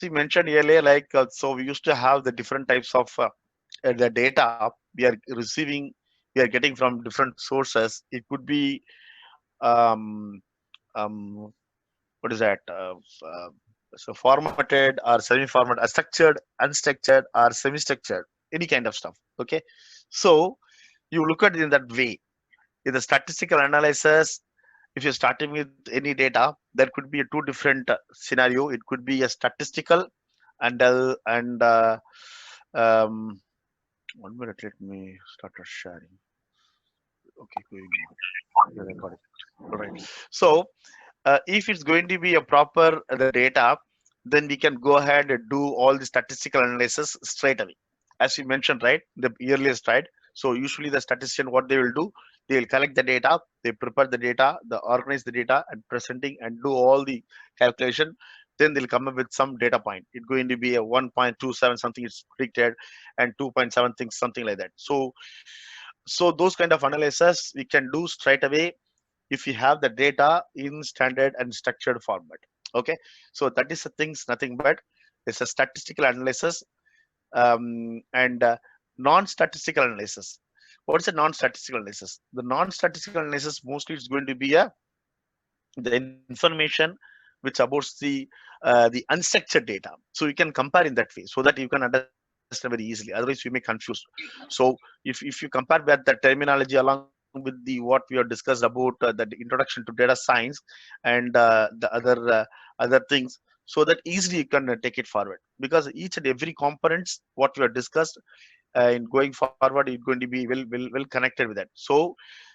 you mentioned earlier, like so we used to have the different types of the data we are receiving, we are getting from different sources. It could be um, um, what is that? So formatted or semi-formatted, structured, unstructured, or semi-structured, any kind of stuff. Okay, so you look at it in that way. In the statistical analysis, if you're starting with any data, there could be a two different scenario. It could be a statistical and um, 1 minute. Let me start sharing. Okay, going on. You're recording. All right. So if it's going to be a proper the data, then we can go ahead and do all the statistical analysis straight away, as you mentioned, right, the earliest, right? So usually the statistician, what they will do, they will collect the data, they prepare the data, they organize the data and presenting and do all the calculation. Then they'll come up with some data point. It's going to be a 1.27 something is predicted, and 2.7 things, something like that. So those kind of analysis we can do straight away if you have the data in standard and structured format. Okay, so that is the things, nothing but it's a statistical analysis and non-statistical analysis. What is a non-statistical analysis? The non-statistical analysis mostly is going to be the information which about the unstructured data. So you can compare in that way so that you can understand very easily. Otherwise, you may confuse. So if you compare that the terminology along with the what we have discussed about the introduction to data science and the other things, so that easily you can take it forward, because each and every components what we have discussed in going forward is going to be well connected with that. So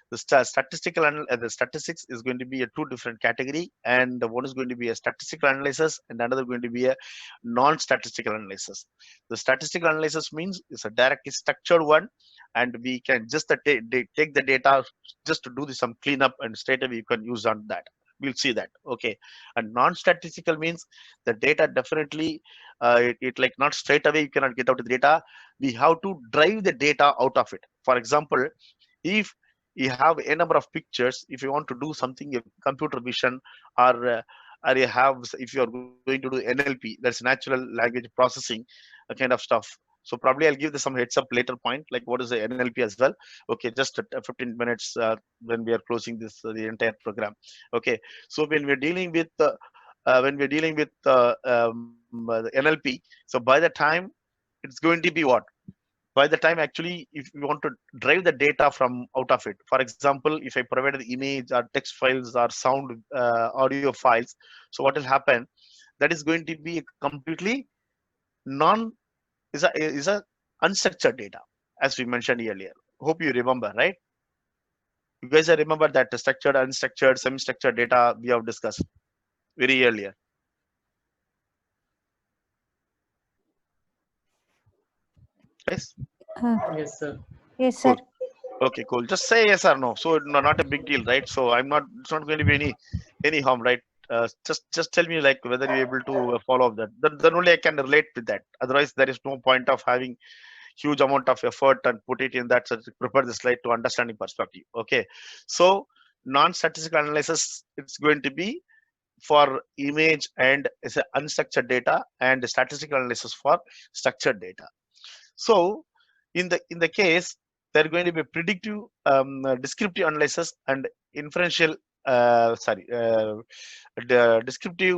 the the statistics is going to be a two different category, and one is going to be a statistical analysis and another going to be a non-statistical analysis. The statistical analysis means it's a directly structured one, and we can just take the data just to do some cleanup, and straight away you can use on that. We'll see that. Okay, and non-statistical means the data definitely it like not straight away you cannot get out the data. We have to drive the data out of it. For example, if you have a number of pictures, if you want to do something computer vision, or you have, if you are going to do NLP, that's natural language processing, kind of stuff. So probably I'll give some heads up later point, like what is the NLP as well. Okay, just 15 minutes when we are closing this the entire program. Okay, so when we're dealing with the NLP, so by the time it's going to be what, by the time actually if you want to drive the data from out of it. For example, if I provided image or text files or sound audio files, so what will happen, that is going to be a completely non is a unstructured data, as we mentioned earlier. Hope you remember, right? You guys remember that the structured, unstructured, semi-structured data we have discussed very earlier. Yes. Uh, Yes, sir. yes, sir. Cool. Okay, cool. Just say yes or no. So no, not a big deal, right? So I'm not. It's not going to be any harm, right? Just tell me like whether you're able to follow up that. Then only I can relate with that. Otherwise, there is no point of having huge amount of effort and put it in that so to prepare the slide to understanding perspective. Okay. So non-statistical analysis, it's going to be for image and it's a unstructured data, and statistical analysis for structured data. So in the case, they're going to be predictive, descriptive analysis and inferential, sorry, the descriptive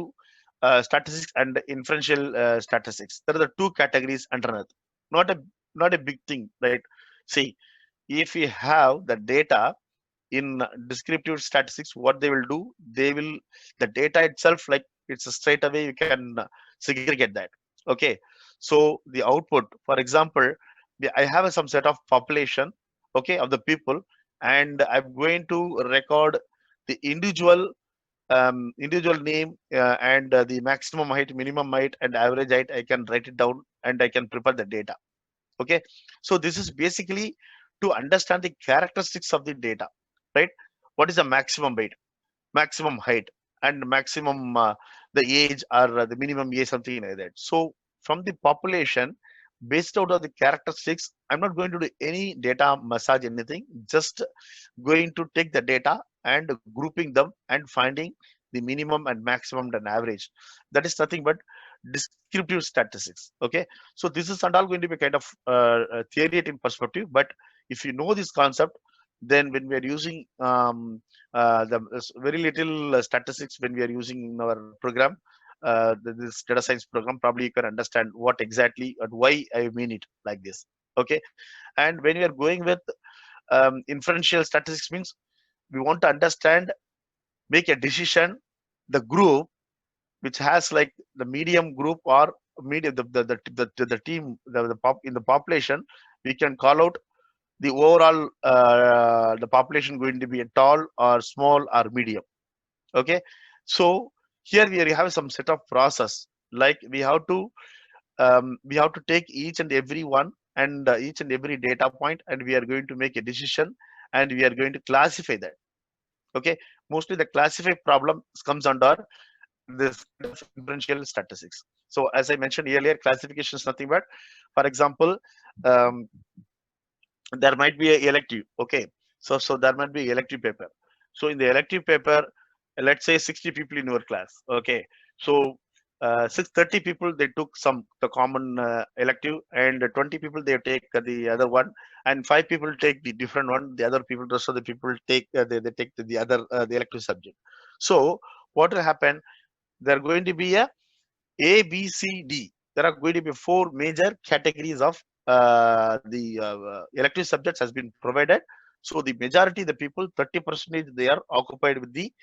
statistics and inferential statistics. There are the two categories underneath. Not a not a big thing, right? See, if you have the data in descriptive statistics, what they will do, they will the data itself, like it's a straight away you can segregate that. Okay, so the output, for example, I have some set of population, okay, of the people, and I'm going to record the individual name and the maximum height, minimum height, and average height. I can write it down and I can prepare the data. Okay, so this is basically to understand the characteristics of the data, right? What is the maximum weight, maximum height, and maximum the age, or the minimum age, something like that. So from the population, based out of the characteristics, I'm not going to do any data massage anything, just going to take the data and grouping them and finding the minimum and maximum and average. That is nothing but descriptive statistics. Okay, so this is and all going to be kind of theoretic perspective, but if you know this concept, then when we are using the very little statistics when we are using in our program, this data science program, probably you can understand what exactly and why I mean it like this. Okay, and when we are going with inferential statistics means we want to understand, make a decision, the group which has like the medium group or medium the team in the population, we can call out the overall the population going to be a tall or small or medium. Okay, so here we have some set of process, like we have to take each and every one and each and every data point, and we are going to make a decision, and we are going to classify that. Okay, mostly the classify problem comes under this kind of inferential statistics. So as I mentioned earlier, classification is nothing but, for example, um, there might be a elective. Okay, so there might be elective paper. So in the elective paper, let's say 60 people in your class. Okay, so 30 people they took some the common elective, and 20 people they take the other one, and 5 people take the different one. The other people, rest of the people take they take the other the elective subject. So what will happen? There are going to be a, B, C, D. There are going to be four major categories of elective subjects has been provided. So the majority, the people, 30% they are occupied with the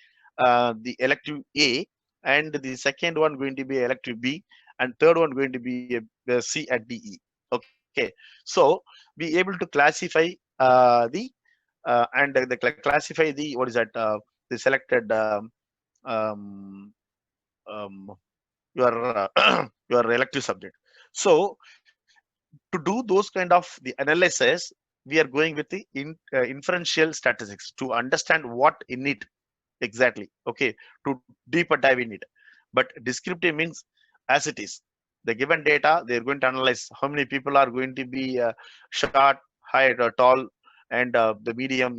elective A, and the second one going to be elective B, and third one going to be a C and DE. Okay, so be able to classify the and the classify the what is that the selected um, um, your your elective subject. So to do those kind of the analysis, we are going with the inferential statistics to understand what in it exactly. Okay, to deeper dive in it. But descriptive means as it is the given data, they're going to analyze how many people are going to be short, height, or tall, and the medium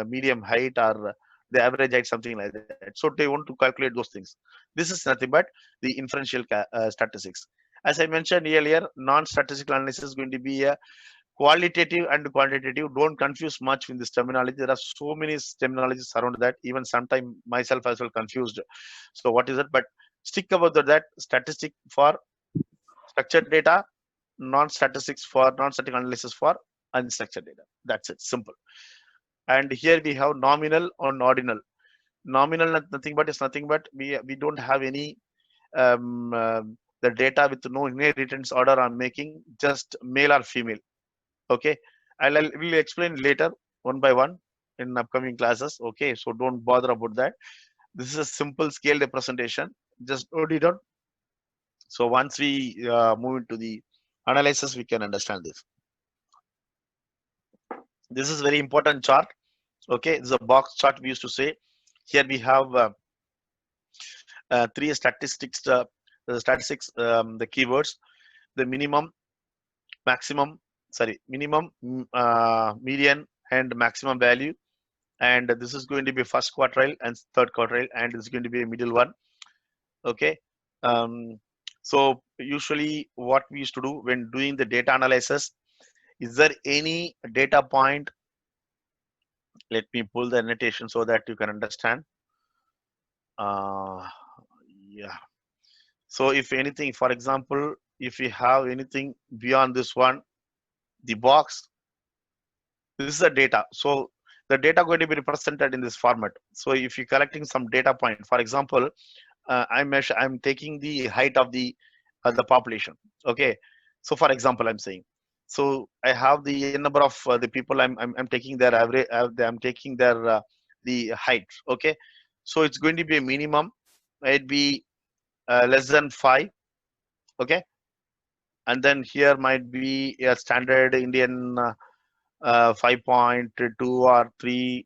medium height, or the average height, something like that. So they want to calculate those things. This is nothing but the inferential statistics. As I mentioned earlier, non-statistical analysis is going to be a qualitative and quantitative. Don't confuse much in this terminology. There are so many terminologies around that. Even sometimes myself as well confused. So what is it? But stick about that statistic for structured data, non-statistics for non-static analysis for unstructured data. That's it. Simple. And here we have nominal or ordinal. Nominal nothing but is nothing but we don't have any the data with no inheritance order I'm making, just male or female. Okay, I'll will explain later one by one in upcoming classes. Okay, so don't bother about that. This is a simple scale representation, just note it down. So once we move into the analysis, we can understand this. This is very important chart. Okay, this is a box chart we used to say. Here we have three statistics, the keywords, the minimum, maximum, sorry, minimum, median, and maximum value. And this is going to be first quartile and third quartile, and this is going to be a middle one. Okay, um, so usually what we used to do when doing the data analysis, is there any data point? Let me pull the annotation so that you can understand. uh, yeah, so if anything, for example, if we have anything beyond this one, the box, this is the data. So the data going to be represented in this format. So if you're collecting some data point, for example, I'm taking the height of the population. Okay, so for example, I'm saying, so I have the number of the people. I'm taking their average. I'm taking their the height. Okay, so it's going to be a minimum. Might be less than 5. Okay, and then here might be a standard Indian 5.2 or 3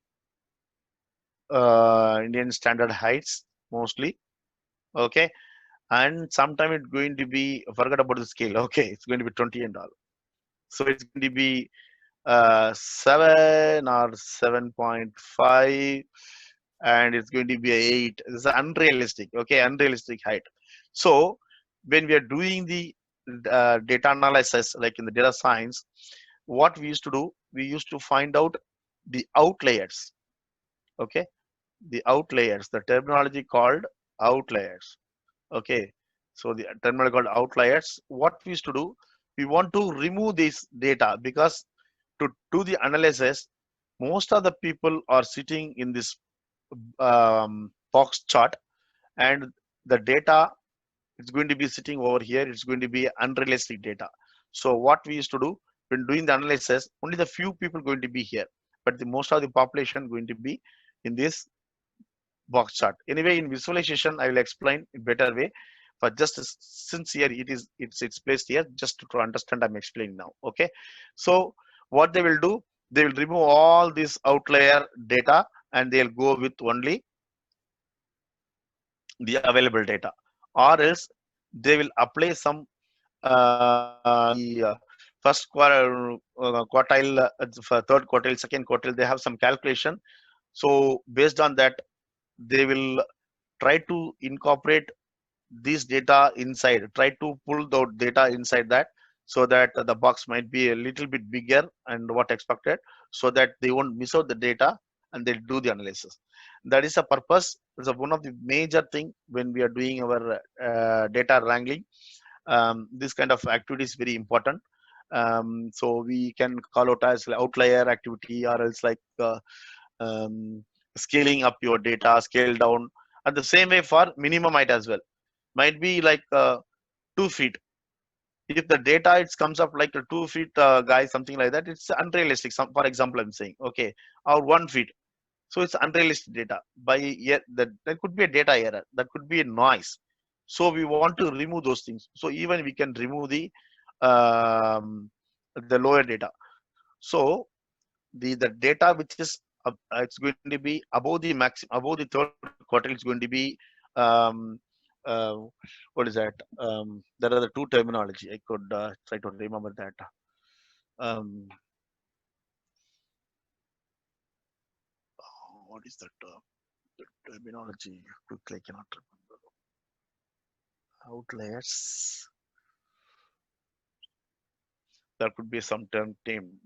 Indian standard heights mostly. Okay, and sometime it's going to be, forget about the scale. Okay, it's going to be 20 and all. So it's going to be 7 or 7.5, and it's going to be 8. This is unrealistic. Okay, unrealistic height. So when we are doing the data analysis, like in the data science, what we used to do, we used to find out the outliers. Okay, the outliers, the terminology called outliers. Okay, so the terminology called outliers. What we used to do, we want to remove this data because to do the analysis, most of the people are sitting in this box chart, and the data, it's going to be sitting over here. It's going to be unrealistic data. So what we used to do when doing the analysis, only the few people going to be here, but the most of the population going to be in this box chart. Anyway, in visualization, I will explain in better way. But just since here it's placed here, just to understand, I'm explaining now. Okay, so what they will do, they will remove all this outlier data and they'll go with only the available data, or else they will apply some first quartile, for third quartile, second quartile, they have some calculation. So based on that, they will try to incorporate this data inside, try to pull the data inside that, so that the box might be a little bit bigger and what expected, so that they won't miss out the data and they'll do the analysis. That is a purpose. It's one of the major thing when we are doing our data wrangling. This kind of activity is very important. So we can call it as outlier activity, or else like um, scaling up your data, scale down. And the same way for minimum height as well. Might be like 2 feet. If the data it comes up like a 2 feet guy, something like that, it's unrealistic. Some, for example, I'm saying, okay, or 1 feet. So it's unrealistic data. By yet that could be a data error. That could be a noise. So we want to remove those things. So even we can remove um, the lower data. So the data which is it's going to be above the max, above the third quarter, it's going to be um, uh, what is that? There are the two terminology. I could try to remember that. Um, what is that terminology? Quickly, I cannot remember. Outliers. There could be some term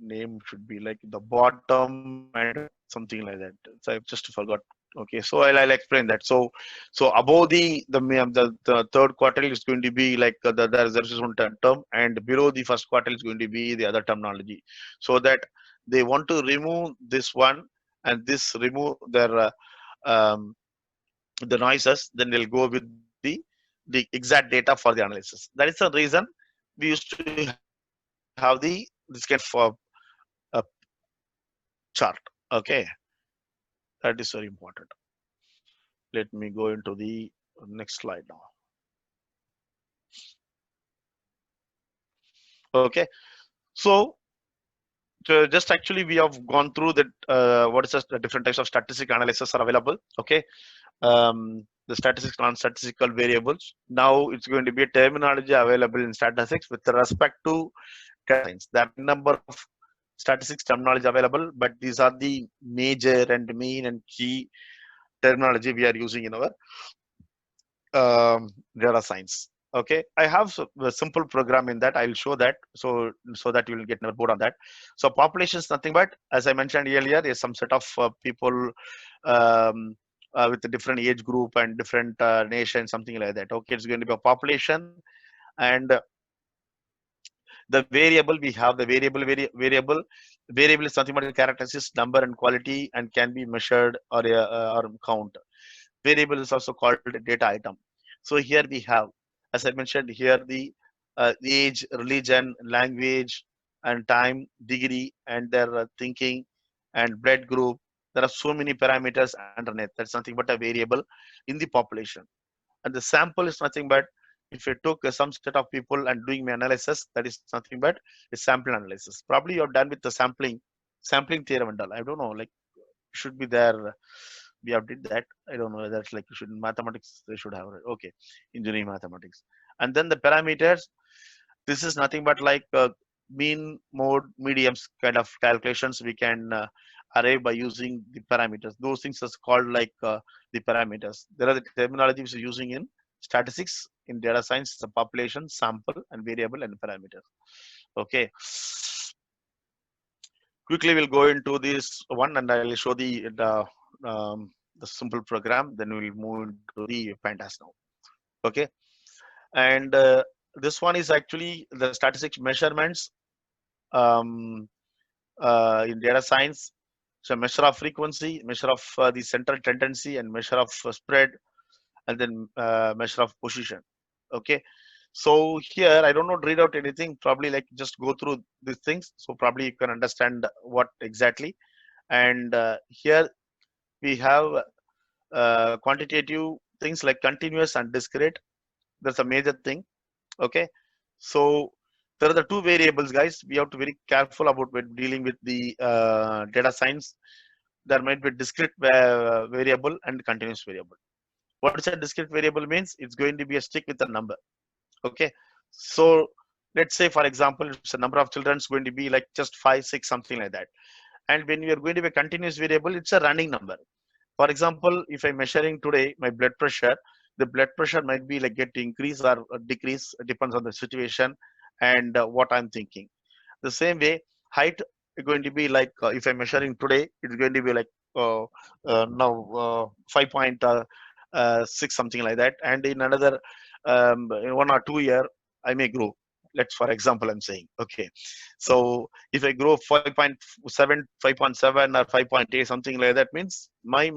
name should be like the bottom and something like that. So I just forgot. Okay, so I'll explain that. So above the third quarter is going to be like there's one term, and below the first quarter is going to be the other terminology, so that they want to remove this one and this remove their um, the noises, then they'll go with the exact data for the analysis. That is the reason we used to have this kind of uh, chart. Okay, that is very important. Let me go into the next slide now. Okay, so just actually we have gone through that. What is the different types of statistical analysis are available? Okay, the statistics, non-statistical variables. Now it's going to be a terminology available in statistics with respect to data science. There are a number of statistics terminology available, but these are the major and main and key terminology we are using in our data science. Okay, I have a simple program in that. I'll show that, so that you will get bored on that. So population is nothing but, as I mentioned earlier, is some set of people um, with a different age group and different nation, something like that. Okay, it's going to be a population, and the variable, we have the variable is nothing but a characteristics, number and quality, and can be measured or count. Variable is also called data item. So here we have, as I mentioned here, the age, religion, language, and time, degree, and their thinking and blood group. There are so many parameters underneath. That's nothing but a variable in the population. And the sample is nothing but, if you took some set of people and doing my analysis, that is nothing but a sample analysis. Probably you're done with the sampling theorem and all. I don't know, like should be there. We have did that. I don't know. That's like should mathematics they should have. Okay, engineering mathematics, and then the parameters. This is nothing but like mean, mode, mediums kind of calculations we can arrive by using the parameters. Those things are called like the parameters. There are the terminology which is using in Statistics in data science is a population, sample, and variable and parameters. Okay. Quickly, we'll go into this one, and I'll show the simple program. Then we'll move into the pandas now. Okay, and this one is actually the statistics measurements um, in data science. So measure of frequency, measure of the central tendency, and measure of spread, and then measure of position. Okay, so here I don't know read out anything. Probably like just go through these things. So probably you can understand what exactly. And here we have quantitative things like continuous and discrete. That's a major thing. Okay, so there are the two variables, guys. We have to be very careful about when dealing with the data science. There might be discrete variable and continuous variable. What is a discrete variable means? It's going to be a stick with a number. Okay, so let's say for example, it's a number of children is going to be like just 5, 6, something like that. And when you are going to be a continuous variable, it's a running number. For example, if I'm measuring today my blood pressure, the blood pressure might be like get increase or decrease, depends on the situation and what I'm thinking. The same way, height is going to be like if I'm measuring today, it's going to be like now 5.6, something like that. And in another in 1 or 2 year, I may grow. Let's for example, I'm saying okay. So if I grow 5.7, 5.7 or 5.8, something like that means my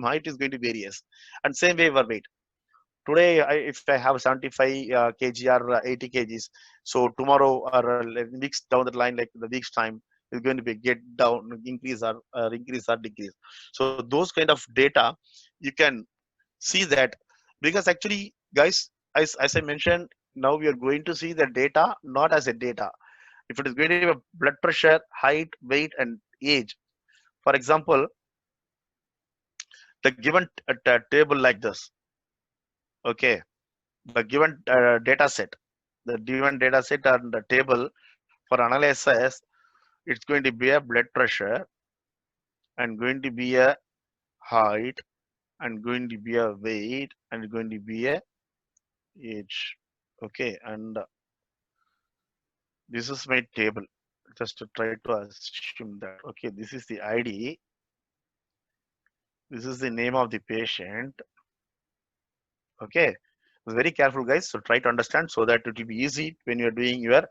height is going to various. And same way for weight. Today, if I have 75 kg or 80 kgs, so tomorrow or weeks down the line, like the week's time, is going to be get down, increase or decrease. So those kind of data, you can see that because actually, guys, as I mentioned, now we are going to see the data not as a data. If it is going to be a blood pressure, height, weight, and age, for example, the given table like this, okay, the given data set, the given data set on the table for analysis, it's going to be a blood pressure and going to be a height and going to be a weight and going to be a age. Okay, and this is my table. Just to try to assume that. Okay, this is the ID. This is the name of the patient. Okay, very careful, guys. So try to understand so that it will be easy when you're doing your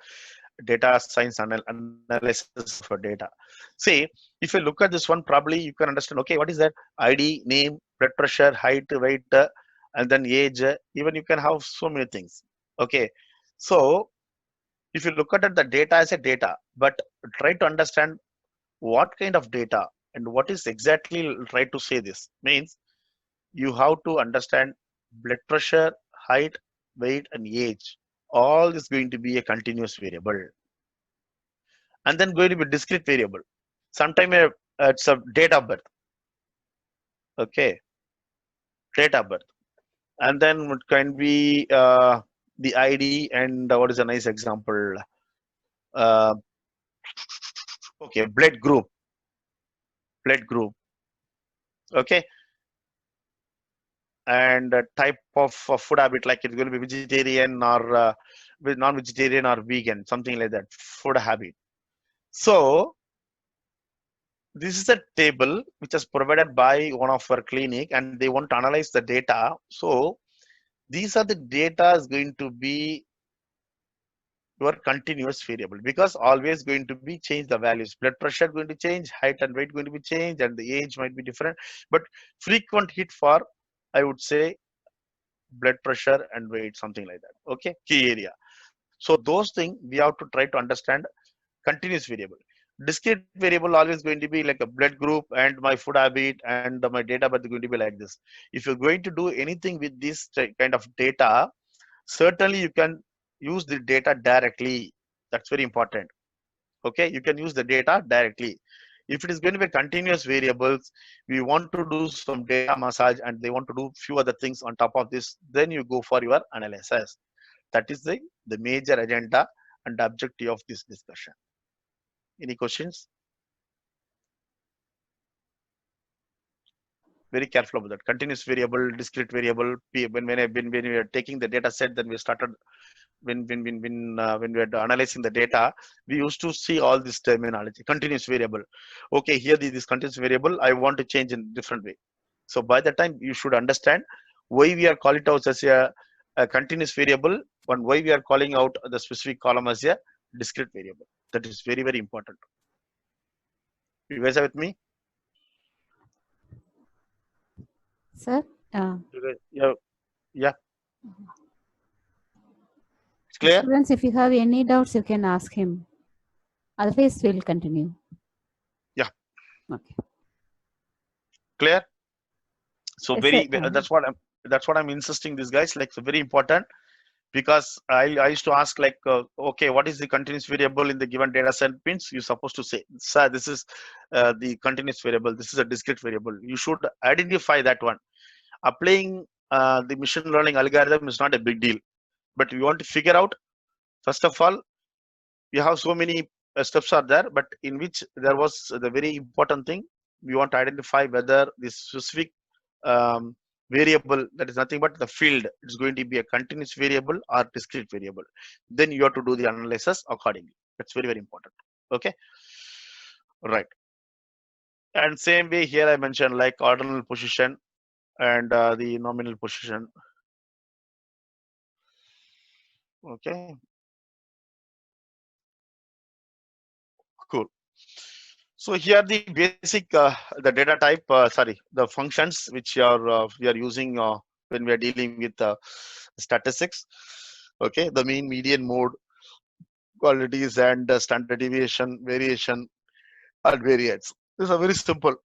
data science analysis of data. See, if you look at this one, probably you can understand, okay, what is that? ID, name, blood pressure, height, weight, and then age. Even you can have so many things. Okay, so if you look at it, the data as a data, but try to understand what kind of data and what is exactly try to say this means you have to understand blood pressure, height, weight, and age. All is going to be a continuous variable. And then going to be discrete variable. Sometimes it's a date of birth. Okay, date of birth. And then it can be the ID and what is a nice example? Uh, okay, blood group. Okay, and type of food habit, like it's going to be vegetarian or non-vegetarian or vegan, something like that. Food habit. So this is a table which is provided by one of our clinic, and they want to analyze the data. So these are the data is going to be your continuous variable because always going to be change the values. Blood pressure going to change, height and weight going to be changed, and the age might be different. But frequent hit for, I would say, blood pressure and weight, something like that. Okay, key area. So those things we have to try to understand continuous variable. Discrete variable always going to be like a blood group and my food habit and my data birth is going to be like this. If you're going to do anything with this kind of data, certainly you can use the data directly. That's very important. Okay, you can use the data directly. If it is going to be continuous variables, we want to do some data massage and they want to do few other things on top of this, then you go for your analysis. That is the major agenda and objective of this discussion. Any questions? Very careful about that. Continuous variable, discrete variable. When we are taking the data set, then we started when we are analyzing the data, we used to see all this terminology. Continuous variable. Okay, here this continuous variable, I want to change in different way. So by the time you should understand why we are calling it out as a continuous variable, and why we are calling out the specific column as a discrete variable. That is very, very important. You guys are with me? Sir, Yeah, yeah, it's clear. students, if you have any doubts, you can ask him. Otherwise, we'll continue. Yeah, Okay. clear. So Yes, sir. very that's what I'm insisting these guys, like, so very important, because I used to ask, like, okay, what is the continuous variable in the given data set? Means you're supposed to say, sir, this is the continuous variable, this is a discrete variable. You should identify that one. Applying the machine learning algorithm is not a big deal, but we want to figure out, first of all, we have so many steps are there, but in which there was the very important thing, we want to identify whether this specific um, variable, that is nothing but the field, it's going to be a continuous variable or discrete variable. Then you have to do the analysis accordingly. That's very, very important. Okay, right. And same way here I mentioned, like, ordinal position and the nominal position. Okay, cool. So here the basic the data type, sorry, the functions which we are using when we are dealing with statistics. Okay, the mean, median, mode, qualities, and standard deviation, variation, and variance. These are very simple.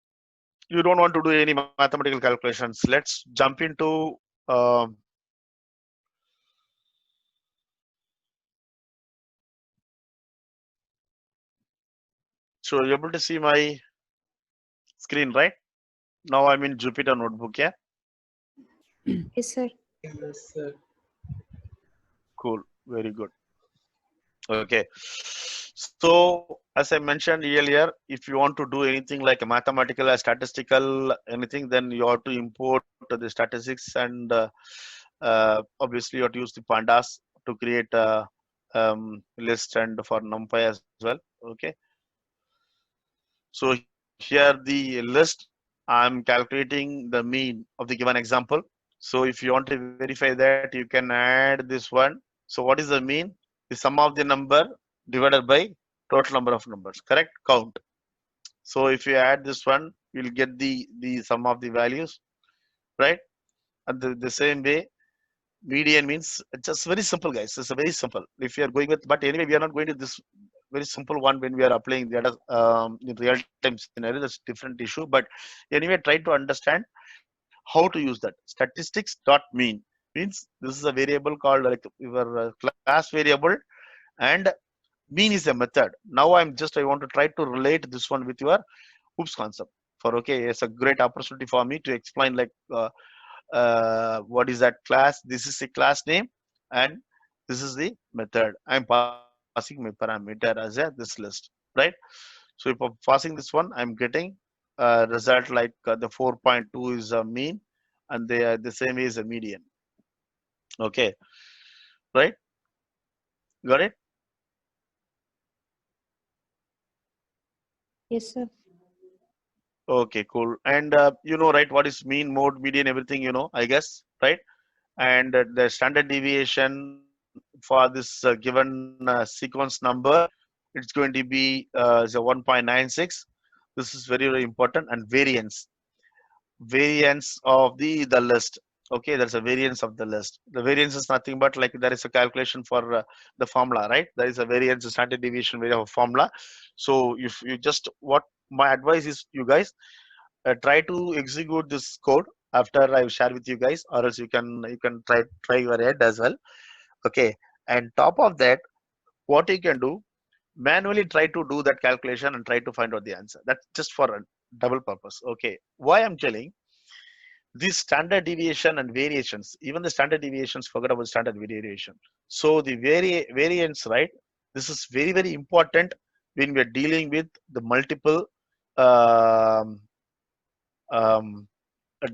You don't want to do any mathematical calculations. Let's jump into. Um, so you're able to see my screen, right? Now I'm in Jupyter Notebook. Yeah, Yes, sir. Yes, sir. cool, very good. Okay. So as I mentioned earlier, if you want to do anything like a mathematical or statistical anything, then you have to import the statistics, and obviously you have to use the pandas to create a list, and for NumPy as well. Okay. So here the list, I'm calculating the mean of the given example. So if you want to verify that, you can add this one. So what is the mean? The sum of the number divided by total number of numbers, correct? Count. So if you add this one, you'll get the sum of the values, right? And the same way, median means, it's just very simple, guys. It's a very simple. If you are going with, but anyway, we are not going to this very simple one when we are applying data in real time scenario. That's different issue. But anyway, try to understand how to use that. Statistics dot mean means this is a variable called, like, your class variable, and mean is a method. Now I want to try to relate this one with your hoops concept. For, okay, it's a great opportunity for me to explain, like, what is that class. This is a class name, and this is the method. I'm passing my parameter as a this list, right? So if I'm passing this one, I'm getting result like the 4.2 is a mean, and the same is a median. Okay, right? Got it? Yes, sir. Okay, cool. And right, what is mean, mode, median, everything, I guess, right? And the standard deviation for this given sequence number, it's going to be is a 1.96. This is very, very important. And variance of the list. Okay, there's a variance of the list. The variance is nothing but, like, there is a calculation for the formula, right? There is a variance, a standard deviation, way of formula. So if you just, what my advice is, you guys try to execute this code after I share with you guys, or else you can try your head as well. Okay, and top of that, what you can do, manually try to do that calculation and try to find out the answer. That's just for a double purpose. Okay, why I'm telling, these standard deviation and variations, even the standard deviations, forget about standard variation. So the variance, right? This is very, very important when we're dealing with the multiple um, um, uh,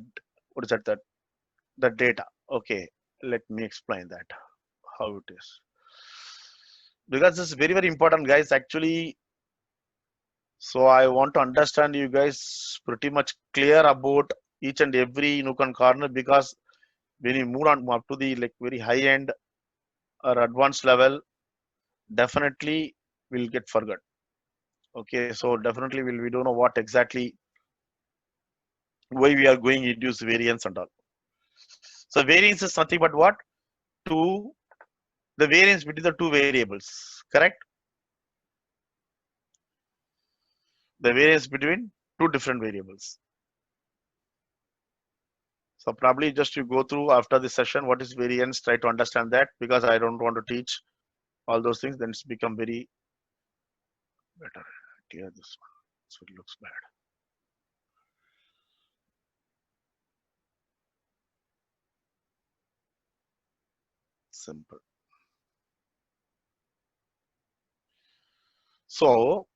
what is that the data. Okay, let me explain that how it is, because this is very very important, guys, actually. So I want to understand you guys pretty much clear about each and every nook and corner, because when you move on up to the like very high end or advanced level, definitely we'll get forgot. Okay, so definitely we don't know what exactly why we are going induce variance and all. So variance is nothing but what? Two, the variance between the two variables, correct? The variance between two different variables. So probably just you go through after this session what is variance, try to understand that, because I don't want to teach all those things, then it's become very better. Clear this one, so it looks bad. Simple. So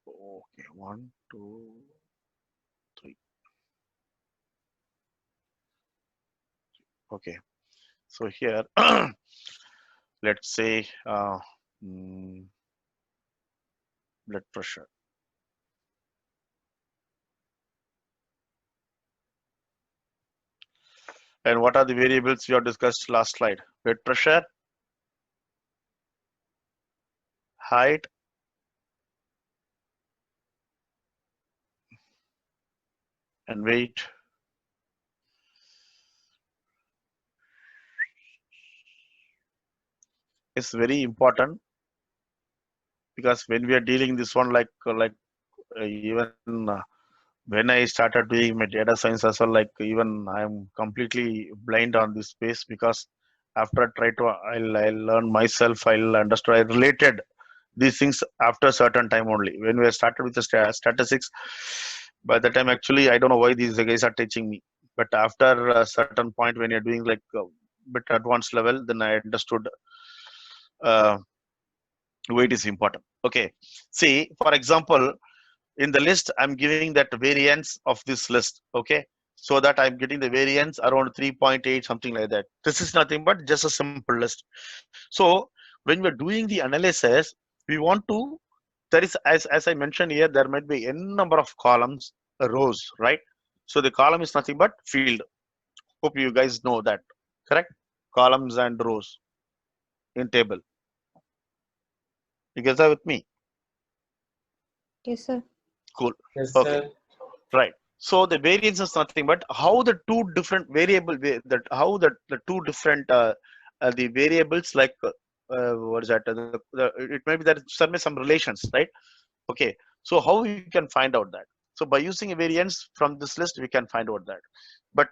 okay, one, two, three. Okay, so here let's say mm, blood pressure. And what are the variables we have discussed last slide? Blood pressure, height, and weight. Is very important, because when we are dealing this one even when I started doing my data science as well, like even I'm completely blind on this space, because after I try to I'll learn myself, I'll understand, I related these things after a certain time only. When we started with the statistics, by the time actually I don't know why these guys are teaching me, but after a certain point when you're doing like a bit advanced level, then I understood uh, weight is important. Okay, see, for example, in the list I'm giving that variance of this list. Okay, so that I'm getting the variance around 3.8, something like that. This is nothing but just a simple list. So when we're doing the analysis, we want to, there is, as I mentioned here, there might be n number of columns, rows, right? So the column is nothing but field. Hope you guys know that, correct? Columns and rows in table. You guys are with me? Yes, sir. Cool. Yes, Okay, sir. right. So the variance is nothing but how the two different that how the two different the variables, like what is that? It may be that some relations, right? Okay. So how you can find out that? So by using a variance from this list, we can find out that. But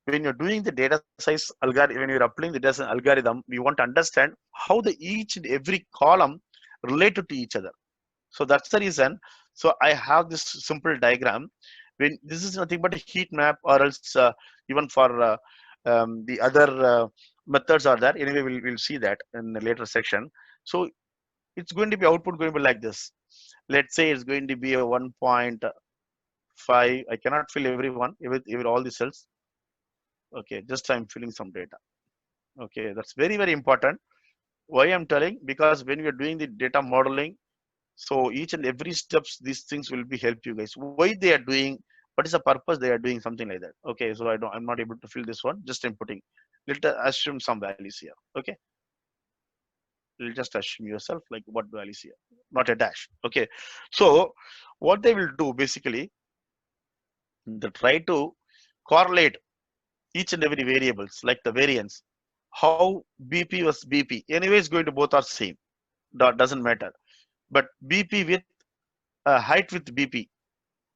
when you're doing the data size algorithm, when you're applying the data algorithm, we want to understand how the each and every column related to each other. So that's the reason. So I have this simple diagram. When this is nothing but a heat map, or else even for the other methods are there. Anyway, we'll see that in the later section. So it's going to be output going to be like this. Let's say it's going to be a 1.5. I cannot fill everyone with all the cells. Okay, just I'm filling some data. Okay, that's very very important. Why I'm telling? Because when we are doing the data modeling, so each and every steps, these things will be help you guys. Why they are doing? What is the purpose they are doing? Something like that. Okay, so I'm not able to fill this one. Just I'm putting. Let us assume some values here. Okay, you'll just assume yourself like what values here, not a dash. Okay, so what they will do basically, they try to correlate each and every variables, like the variance. How BP was BP. Anyway, it's going to both are same. That doesn't matter. But BP with height with BP,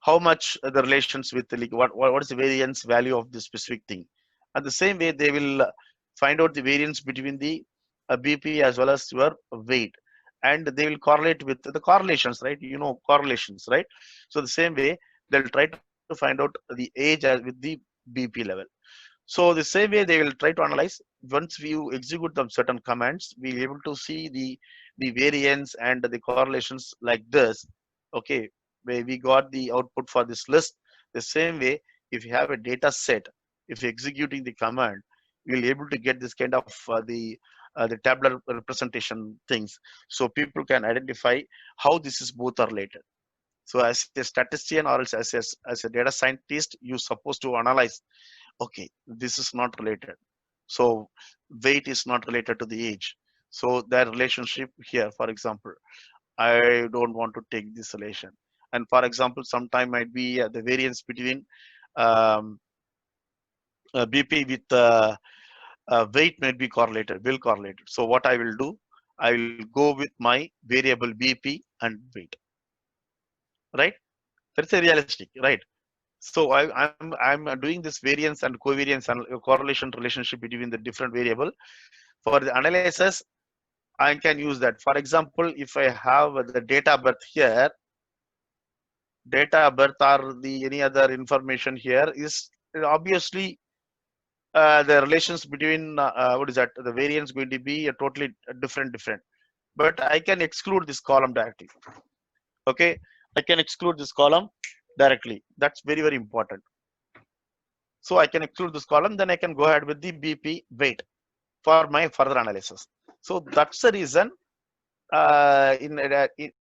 how much the relations with like what is the variance value of the specific thing. And the same way they will find out the variance between the BP as well as your weight, and they will correlate with the correlations, right? You know, correlations, right? So the same way they'll try to find out the age as with the BP level. So the same way they will try to analyze. Once you execute some certain commands, we'll be able to see the the variance and the correlations like this. Okay, where we got the output for this list. The same way, if you have a data set, if you're executing the command, you'll be able to get this kind of the tabular representation things, so people can identify how this is both are related. So as a statistician or else as a data scientist, you're supposed to analyze, okay, this is not related. So weight is not related to the age. So that relationship here, for example, I don't want to take this relation. And for example, sometime might be the variance between um, BP with weight might be correlated, will correlated. So what I will do, I will go with my variable BP and weight, right? That's a realistic, right? So I'm doing this variance and covariance and correlation relationship between the different variable. For the analysis, I can use that. For example, if I have the date of birth here, date of birth or the any other information here is obviously the relations between what is that, the variance going to be a totally different. But I can exclude this column directly. Okay, I can exclude this column directly. That's very important. So I can exclude this column, then I can go ahead with the BP weight for my further analysis. So that's the reason